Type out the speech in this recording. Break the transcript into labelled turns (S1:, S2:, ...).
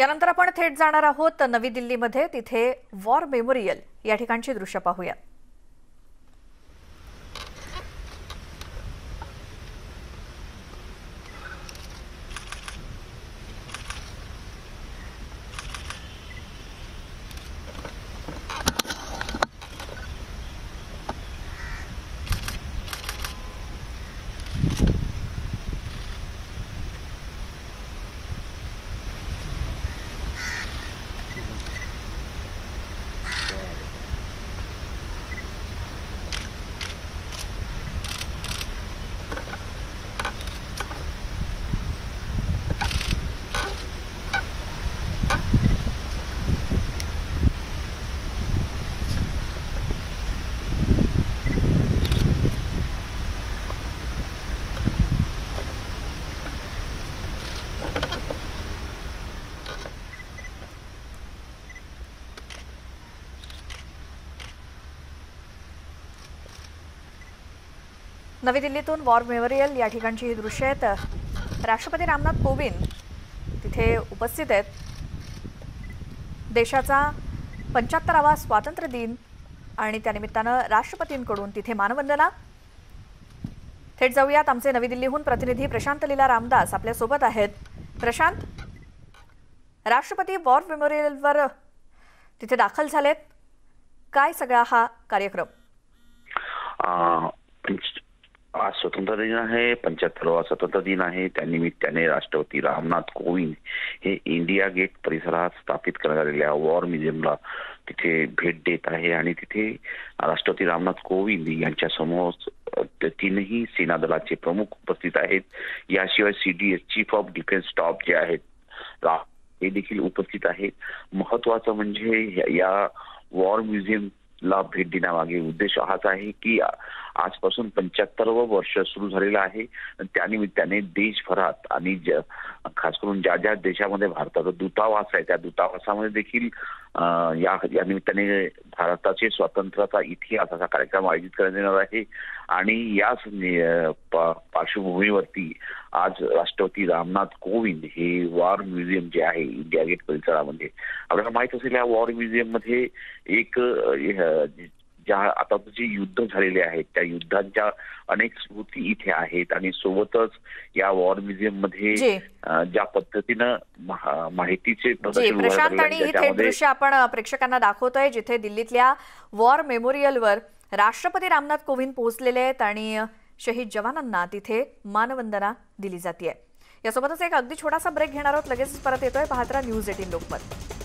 S1: यानंतर आपण थेट जाणार आहोत नवी दिल्लीमध्ये। तिथे वॉर मेमोरियल या ठिकाणची दृश्य पाहूया। नवी दिल्लीतून वॉर मेमोरियल या ठिकाणची ही दृश्य आहेत। राष्ट्रपती रामनाथ कोविंद तिथे उपस्थित आहेत। देशाचा 75वा स्वातंत्र्य दिन आणि त्यानिमित्तानं राष्ट्रपतींकडून तिथे मानवंदना। थेट जाऊयात, आमचे नवी दिल्लीहून प्रतिनिधी प्रशांत लीला रामदास आपल्या सोबत आहेत। प्रशांत, राष्ट्रपती वॉर मेमोरियलवर तिथे दाखल झालेत, काय सगळा हा कार्यक्रम?
S2: आज स्वतंत्र दिन आहे, 75वा स्वतंत्र दिन आहे। त्यानिमित्ताने राष्ट्रपती रामनाथ कोविंद हे इंडिया गेट परिसरात स्थापित करण्यात आलेल्या वॉर म्युझियमला तिथे भेट देत आहे आणि तिथे राष्ट्रपती रामनाथ कोविंद यांच्या समोर तीनही सेना दलाचे प्रमुख उपस्थित आहेत। याशिवाय CDS chief of defence staff जे आहेत हे देखील उपस्थित आहेत। महत्त्वाचं म्हणजे या वॉर म्युझियम ला भेट देण्यामागे उद्देश हाच आहे की आजपासून 75वे वर्ष सुरू झालेलं आहे। त्यानिमित्ताने देशभरात आणि खास करून ज्या देशामध्ये भारताचा दूतावास आहे त्या दूतावासामध्ये देखील या निमित्ताने भारताचे स्वातंत्र्याचा इतिहास असा कार्यक्रम आयोजित करण्यात येणार आहे। आणि याच पार्श्वभूमीवरती आज राष्ट्रपती रामनाथ कोविंद हे वॉर म्युझियम जे आहे इंडिया गेट परिसरामध्ये, आपल्याला माहित असेल या वॉर म्युझियम मध्ये एक ज्या आता जे युद्ध झालेले आहेत त्या युद्धांच्या अनेक स्मृती इथे आहेत आणि सोबतच या वॉर म्युझियम मध्ये ज्या पद्धतीनं माहितीचे प्रदर्शन
S1: प्रशांत, आणि ही थेट दृश्य आपण प्रेक्षकांना दाखवतोय जिथे दिल्लीतल्या वॉर मेमोरियलवर राष्ट्रपती रामनाथ कोविंद पोहोचलेले आहेत आणि शहीद जवानांना तिथे मानवंदना दिली जाते। यासोबतच एक अगदी छोटासा ब्रेक घेणार आहोत, लगेच परत येतोय। पाहत राहा न्यूज 18 लोकमत।